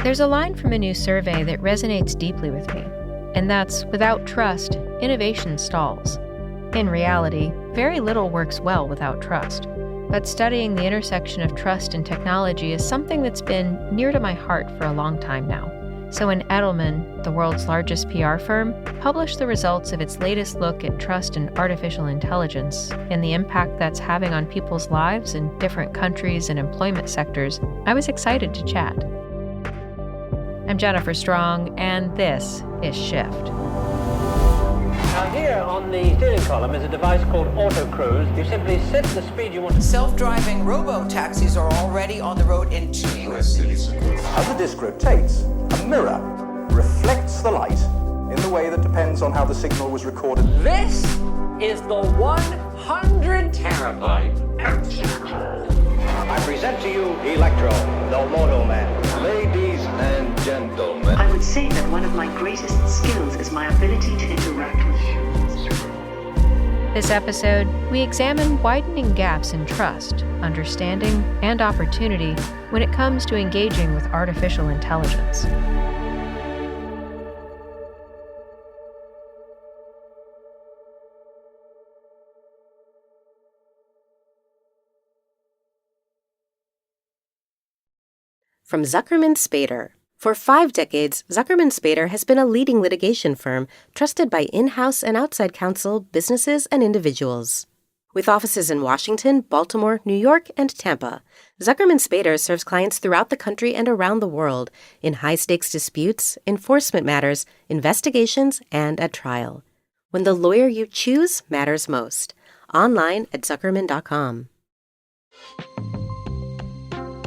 There's a line from a new survey that resonates deeply with me, and that's, without trust, innovation stalls. In reality, very little works well without trust. But studying the intersection of trust and technology is something that's been near to my heart for a long time now. So when Edelman, the world's largest PR firm, published the results of its latest look at trust and artificial intelligence and the impact that's having on people's lives in different countries and employment sectors, I was excited to chat. I'm Jennifer Strong, and this is Shift. Now here on the steering column is a device called Auto Cruise. You simply set the speed you want. Self-driving robo-taxis are already on the road in 2 U.S. cities. As the disc rotates, a mirror reflects the light in the way that depends on how the signal was recorded. This is the 100 terabyte optical. I present to you Electro, the Moto Man. Ladies and gentlemen. I would say that one of my greatest skills is my ability to interact with humans. This episode, we examine widening gaps in trust, understanding, and opportunity when it comes to engaging with artificial intelligence. From Zuckerman Spader. For 5 decades, Zuckerman Spader has been a leading litigation firm trusted by in-house and outside counsel, businesses, and individuals. With offices in Washington, Baltimore, New York, and Tampa, Zuckerman Spader serves clients throughout the country and around the world in high-stakes disputes, enforcement matters, investigations, and at trial. When the lawyer you choose matters most. Online at Zuckerman.com.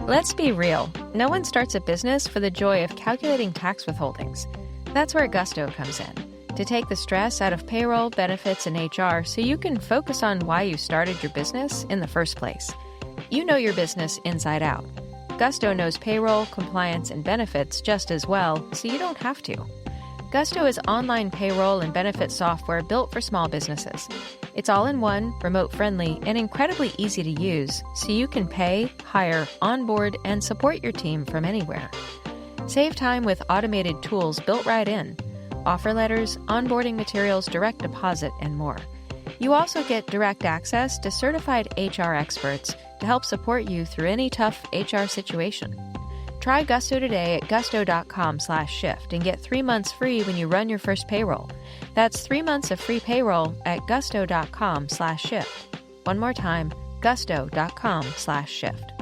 Let's be real. No one starts a business for the joy of calculating tax withholdings. That's where Gusto comes in, to take the stress out of payroll, benefits, and HR so you can focus on why you started your business in the first place. You know your business inside out. Gusto knows payroll, compliance, and benefits just as well, so you don't have to. Gusto is online payroll and benefit software built for small businesses. It's all-in-one, remote-friendly, and incredibly easy to use, so you can pay, hire, onboard, and support your team from anywhere. Save time with automated tools built right in. Offer letters, onboarding materials, direct deposit, and more. You also get direct access to certified HR experts to help support you through any tough HR situation. Try Gusto today at gusto.com/shift and get 3 months free when you run your first payroll. That's 3 months of free payroll at gusto.com/shift. One more time, gusto.com/shift.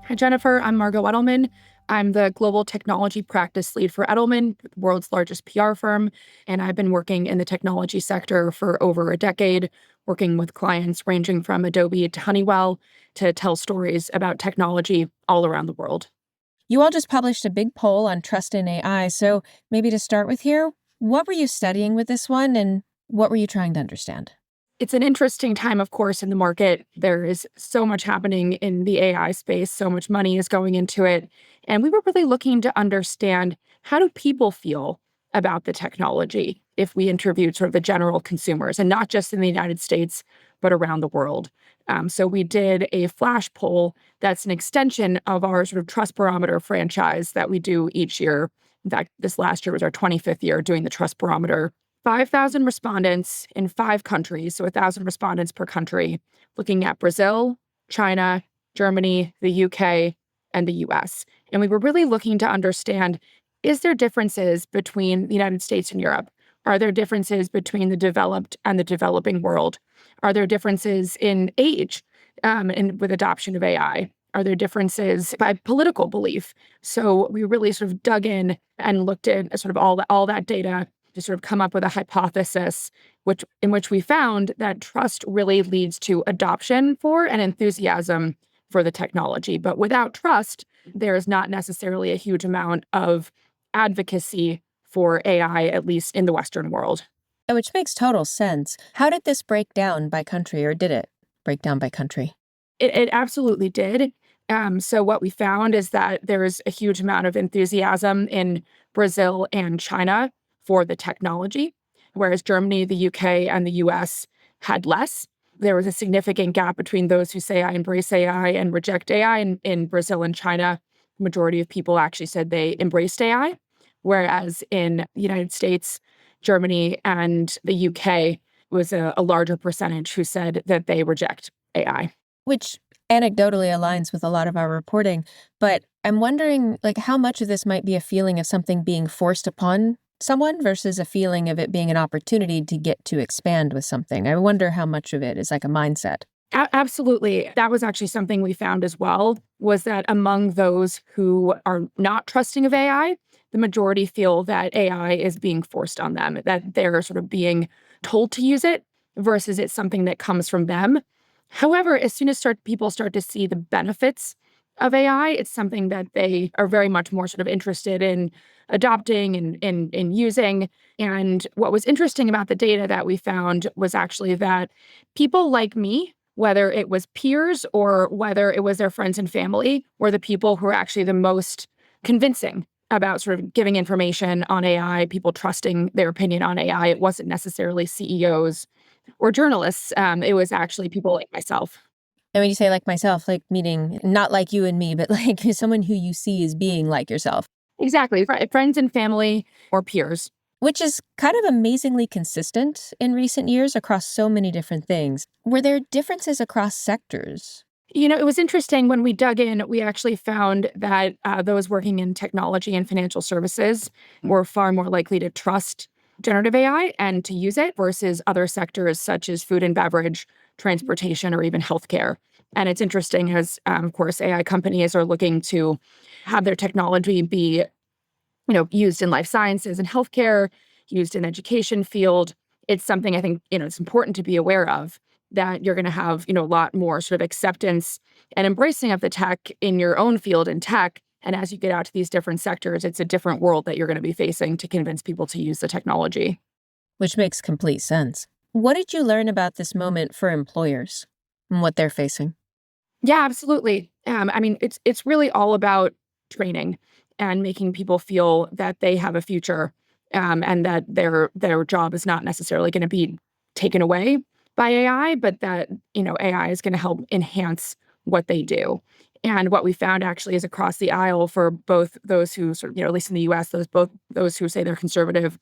Hi, Jennifer. I'm Margot Edelman. I'm the Global Technology Practice Lead for Edelman, the world's largest PR firm, and I've been working in the technology sector for over a decade, working with clients ranging from Adobe to Honeywell to tell stories about technology all around the world. You all just published a big poll on trust in AI, so maybe to start with here, what were you studying with this one, and what were you trying to understand? It's an interesting time, of course, in the market. There is so much happening in the AI space, so much money is going into it. And we were really looking to understand, how do people feel about the technology if we interviewed sort of the general consumers, and not just in the United States, but around the world. So we did a flash poll that's an extension of our sort of Trust Barometer franchise that we do each year. In fact, this last year was our 25th year doing the Trust Barometer. 5,000 respondents in 5 countries, so 1,000 respondents per country, looking at Brazil, China, Germany, the UK, and the US. And we were really looking to understand, is there differences between the United States and Europe? Are there differences between the developed and the developing world? Are there differences in age and with adoption of AI? Are there differences by political belief? So we really sort of dug in and looked at sort of all that data to sort of come up with a hypothesis in which we found that trust really leads to adoption for and enthusiasm for the technology. But without trust, there is not necessarily a huge amount of advocacy for AI, at least in the Western world. Which makes total sense. How did this break down by country, or did it break down by country? It absolutely did. So what we found is that there is a huge amount of enthusiasm in Brazil and China for the technology. whereas Germany, the UK, and the US had less. There was a significant gap between those who say I embrace AI and reject AI. In Brazil and China, the majority of people actually said they embraced AI, whereas in the United States, Germany, and the UK was a larger percentage who said that they reject AI. Which anecdotally aligns with a lot of our reporting. But I'm wondering, like, how much of this might be a feeling of something being forced upon someone versus a feeling of it being an opportunity to get to expand with something. I wonder how much of it is like a mindset. Absolutely. That was actually something we found as well, was that among those who are not trusting of AI, the majority feel that AI is being forced on them, that they're sort of being told to use it versus it's something that comes from them. However, as soon as people start to see the benefits of AI, it's something that they are very much more sort of interested in adopting and in using. And what was interesting about the data that we found was actually that people like me, whether it was peers or whether it was their friends and family, were the people who were actually the most convincing about sort of giving information on AI, people trusting their opinion on AI. It wasn't necessarily CEOs or journalists. It was actually people like myself. And when you say like myself, like meaning not like you and me, but like someone who you see as being like yourself. Exactly. Friends and family or peers. Which is kind of amazingly consistent in recent years across so many different things. Were there differences across sectors? You know, it was interesting when we dug in, we actually found that those working in technology and financial services were far more likely to trust generative AI and to use it versus other sectors such as food and beverage, transportation, or even healthcare. And it's interesting as, of course, AI companies are looking to have their technology be, used in life sciences and healthcare, used in education field. It's something I think, it's important to be aware of, that you're going to have, a lot more sort of acceptance and embracing of the tech in your own field in tech. And as you get out to these different sectors, it's a different world that you're going to be facing to convince people to use the technology. Which makes complete sense. What did you learn about this moment for employers and what they're facing? Yeah, absolutely. It's really all about training and making people feel that they have a future, and that their job is not necessarily going to be taken away by AI, but that, AI is going to help enhance what they do. And what we found actually is across the aisle for both those who sort of, at least in the US, those who say they're conservative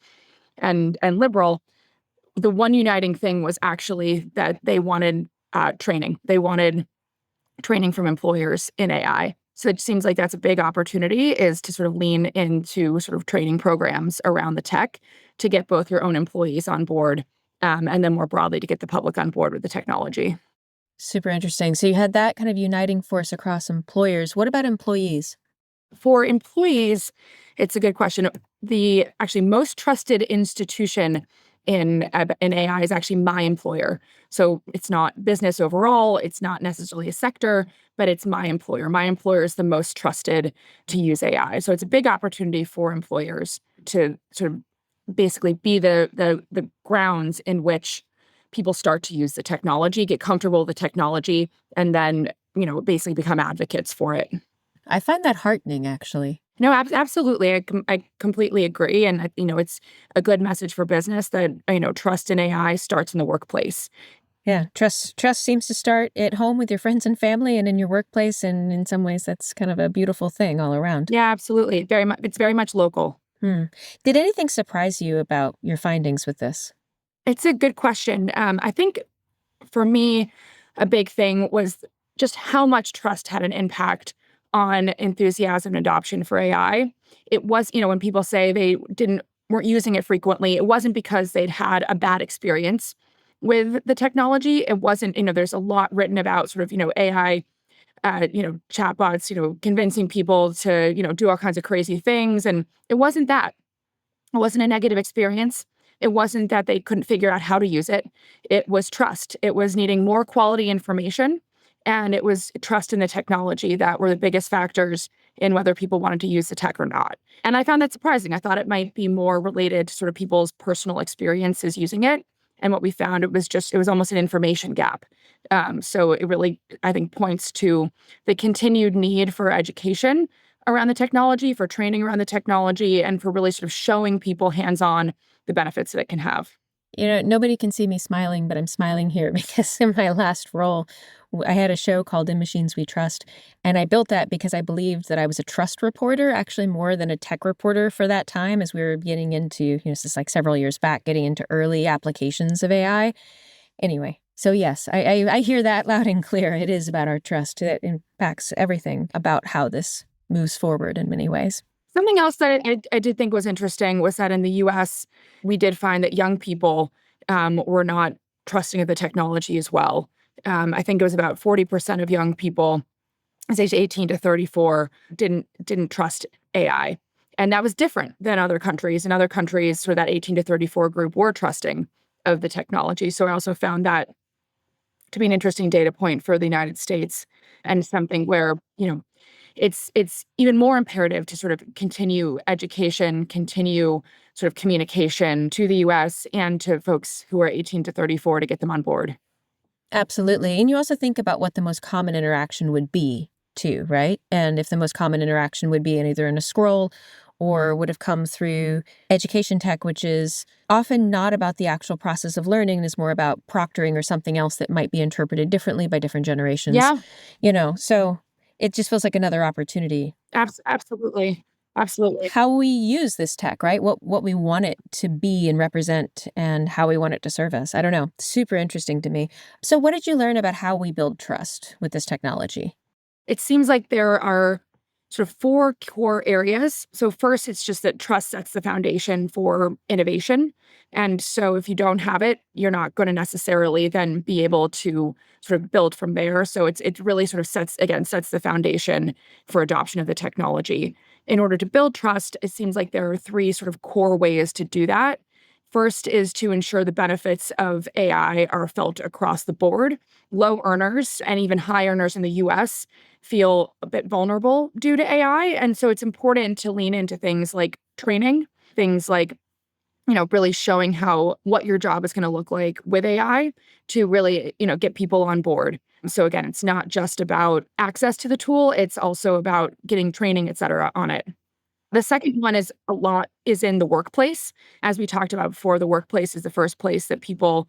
and liberal, the one uniting thing was actually that they wanted training. They wanted training from employers in AI. So it seems like that's a big opportunity, is to sort of lean into sort of training programs around the tech to get both your own employees on board, and then more broadly to get the public on board with the technology. Super interesting. So you had that kind of uniting force across employers. What about employees? For employees, it's a good question. The actually most trusted institution in AI is actually my employer. So it's not business overall. It's not necessarily a sector, but it's my employer. My employer is the most trusted to use AI. So it's a big opportunity for employers to sort of basically be the grounds in which people start to use the technology, get comfortable with the technology, and then, basically become advocates for it. I find that heartening, actually. No, absolutely. I completely agree. And, it's a good message for business that, trust in AI starts in the workplace. Yeah, trust seems to start at home with your friends and family and in your workplace. And in some ways, that's kind of a beautiful thing all around. Yeah, absolutely. It's very much local. Did anything surprise you about your findings with this? It's a good question. I think for me, a big thing was just how much trust had an impact on enthusiasm and adoption for AI. It was, when people say they weren't using it frequently, it wasn't because they'd had a bad experience with the technology. It wasn't, there's a lot written about sort of, AI, chatbots, convincing people to, do all kinds of crazy things. And it wasn't that. It wasn't a negative experience. It wasn't that they couldn't figure out how to use it. It was trust. It was needing more quality information. And it was trust in the technology that were the biggest factors in whether people wanted to use the tech or not. And I found that surprising. I thought it might be more related to sort of people's personal experiences using it. And what we found, it was almost an information gap. So it really, I think, points to the continued need for education around the technology, for training around the technology, and for really sort of showing people hands-on the benefits that it can have. Nobody can see me smiling, but I'm smiling here because in my last role, I had a show called In Machines We Trust, and I built that because I believed that I was a trust reporter, actually more than a tech reporter for that time, as we were getting into, this is like several years back, getting into early applications of AI. Anyway, so yes, I hear that loud and clear. It is about our trust that impacts everything about how this moves forward in many ways. Something else that I did think was interesting was that in the U.S., we did find that young people were not trusting of the technology as well. I think it was about 40% of young people, age 18 to 34, didn't trust AI. And that was different than other countries. In other countries, sort of that 18 to 34 group were trusting of the technology. So I also found that to be an interesting data point for the United States, and something where, it's even more imperative to sort of continue education, continue sort of communication to the US and to folks who are 18 to 34 to get them on board. Absolutely. And you also think about what the most common interaction would be too, right? And if the most common interaction would be either in a scroll or would have come through education tech, which is often not about the actual process of learning and is more about proctoring or something else that might be interpreted differently by different generations. Yeah. So it just feels like another opportunity. Absolutely. Absolutely. How we use this tech, right? What we want it to be and represent and how we want it to serve us. I don't know. Super interesting to me. So what did you learn about how we build trust with this technology? It seems like there are sort of 4 core areas. So first, it's just that trust sets the foundation for innovation. And so if you don't have it, you're not going to necessarily then be able to sort of build from there. So it really sort of sets the foundation for adoption of the technology. In order to build trust, it seems like there are 3 sort of core ways to do that. First is to ensure the benefits of AI are felt across the board. Low earners and even high earners in the US feel a bit vulnerable due to AI. And so it's important to lean into things like training, things like, really showing what your job is going to look like with AI to really, get people on board. So again, it's not just about access to the tool, it's also about getting training, et cetera, on it. The second one is in the workplace. As we talked about before, the workplace is the first place that people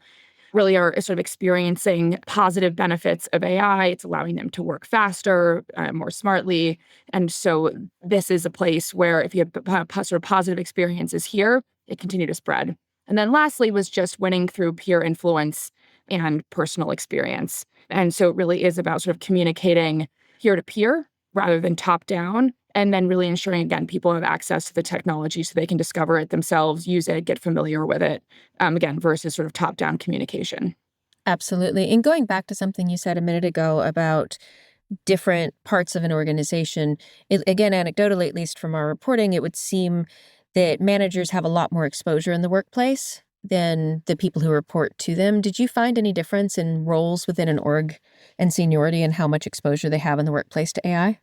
really are sort of experiencing positive benefits of AI. It's allowing them to work faster, more smartly. And so this is a place where if you have sort of positive experiences here, it continue to spread. And then lastly was just winning through peer influence and personal experience. And so it really is about sort of communicating peer to peer rather than top down. And then really ensuring, again, people have access to the technology so they can discover it themselves, use it, get familiar with it, again, versus sort of top-down communication. Absolutely. And going back to something you said a minute ago about different parts of an organization, again, anecdotally, at least from our reporting, it would seem that managers have a lot more exposure in the workplace than the people who report to them. Did you find any difference in roles within an org and seniority and how much exposure they have in the workplace to AI?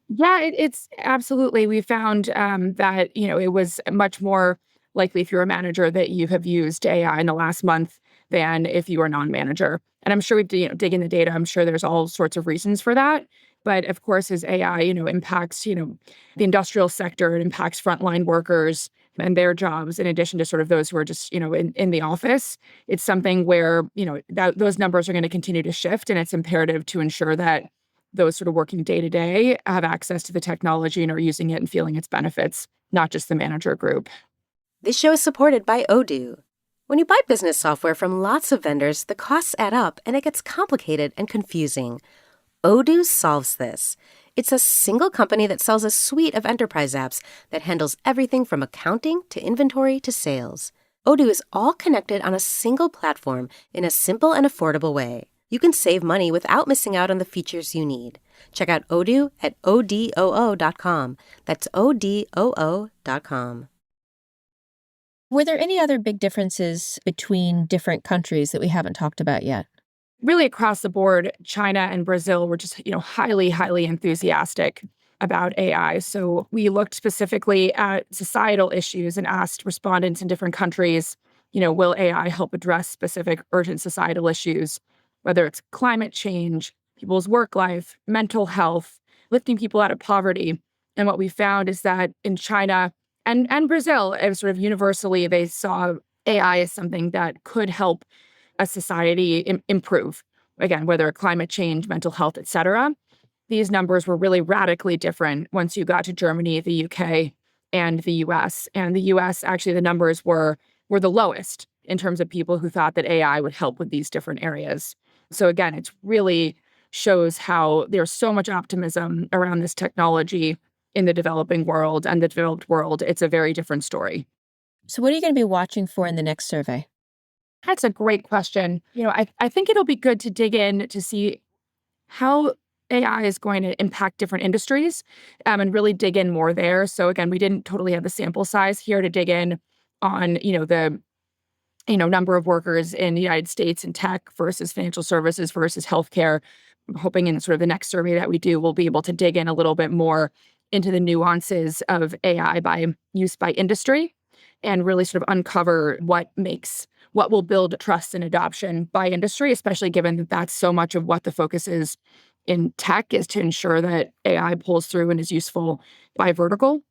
Yeah, it's absolutely. We found that, it was much more likely if you're a manager that you have used AI in the last month than if you are a non-manager. And I'm sure we dig in the data. I'm sure there's all sorts of reasons for that. But of course, as AI, impacts, the industrial sector, it impacts frontline workers and their jobs, in addition to sort of those who are just, in the office. It's something where, those numbers are going to continue to shift. And it's imperative to ensure that those sort of working day to day have access to the technology and are using it and feeling its benefits, not just the manager group. This show is supported by Odoo. When you buy business software from lots of vendors, the costs add up and it gets complicated and confusing. Odoo solves this. It's a single company that sells a suite of enterprise apps that handles everything from accounting to inventory to sales. Odoo is all connected on a single platform in a simple and affordable way. You can save money without missing out on the features you need. Check out Odoo at odoo.com. That's odoo.com. Were there any other big differences between different countries that we haven't talked about yet? Really across the board, China and Brazil were just, highly, highly enthusiastic about AI. So we looked specifically at societal issues and asked respondents in different countries, will AI help address specific urgent societal issues, whether it's climate change, people's work life, mental health, lifting people out of poverty. And what we found is that in China and Brazil, it was sort of universally, they saw AI as something that could help a society improve. Again, whether climate change, mental health, et cetera. These numbers were really radically different once you got to Germany, the UK, and the US. And the US, actually, the numbers were the lowest in terms of people who thought that AI would help with these different areas. So again, it's really shows how there's so much optimism around this technology in the developing world and the developed world. It's a very different story. So what are you going to be watching for in the next survey? That's a great question. I think it'll be good to dig in to see how AI is going to impact different industries and really dig in more there. So again, we didn't totally have the sample size here to dig in on, the number of workers in the United States in tech versus financial services versus healthcare. I'm hoping in sort of the next survey that we do, we'll be able to dig in a little bit more into the nuances of AI by use by industry and really sort of uncover what will build trust and adoption by industry, especially given that that's so much of what the focus is in tech, is to ensure that AI pulls through and is useful by vertical.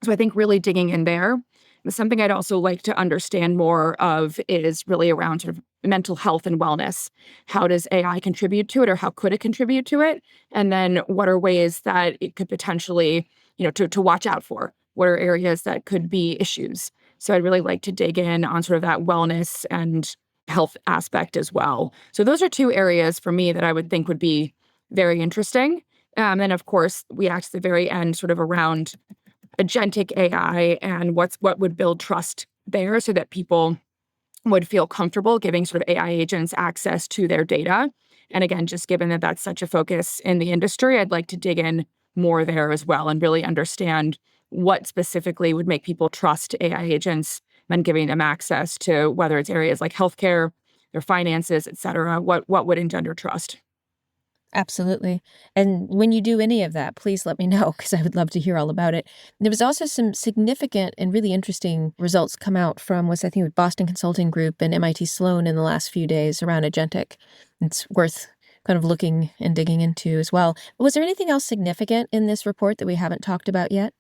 So I think really digging in there. Something I'd also like to understand more of is really around sort of mental health and wellness. How does AI contribute to it, or how could it contribute to it? And then what are ways that it could potentially, to watch out for? What are areas that could be issues? So I'd really like to dig in on sort of that wellness and health aspect as well. So those are two areas for me that I would think would be very interesting. And of course, we asked at the very end sort of around agentic AI and what would build trust there so that people would feel comfortable giving sort of AI agents access to their data. And again, just given that that's such a focus in the industry, I'd like to dig in more there as well and really understand what specifically would make people trust AI agents and giving them access to whether it's areas like healthcare, their finances, et cetera. What would engender trust? Absolutely. And when you do any of that, please let me know, because I would love to hear all about it. There was also some significant and really interesting results come out from I think, Boston Consulting Group and MIT Sloan in the last few days around agentic. It's worth kind of looking and digging into as well. Was there anything else significant in this report that we haven't talked about yet?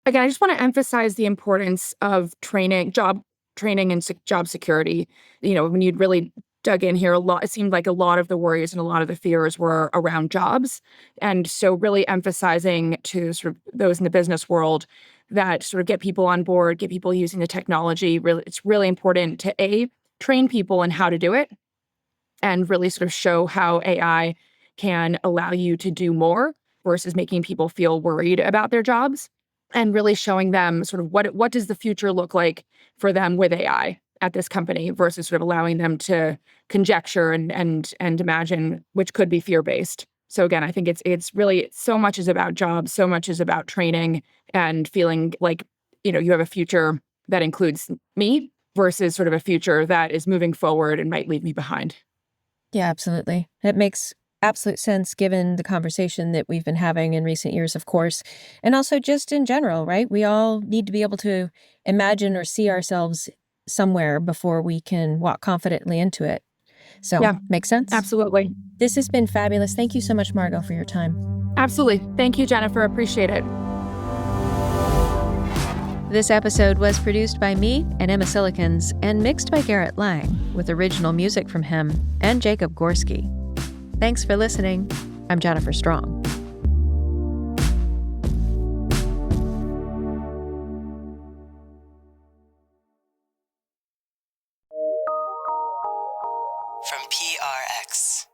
Again, I just want to emphasize the importance of job training and job security. When you'd really dug in here a lot, it seemed like a lot of the worries and a lot of the fears were around jobs. And so really emphasizing to sort of those in the business world that sort of get people on board, get people using the technology. Really, it's really important to train people in how to do it and really sort of show how AI can allow you to do more versus making people feel worried about their jobs, and really showing them sort of what does the future look like for them with AI at this company versus sort of allowing them to conjecture and imagine, which could be fear-based. So again, I think it's really so much is about jobs, so much is about training and feeling like, you have a future that includes me versus sort of a future that is moving forward and might leave me behind. Yeah, absolutely. That makes absolute sense given the conversation that we've been having in recent years, of course, and also just in general, right? We all need to be able to imagine or see ourselves somewhere before we can walk confidently into it. So, yeah, makes sense? Absolutely. This has been fabulous. Thank you so much, Margot, for your time. Absolutely. Thank you, Jennifer. Appreciate it. This episode was produced by me and Emma Cillekens and mixed by Garret Lang, with original music from him and Jacob Gorski. Thanks for listening. I'm Jennifer Strong. From PRX.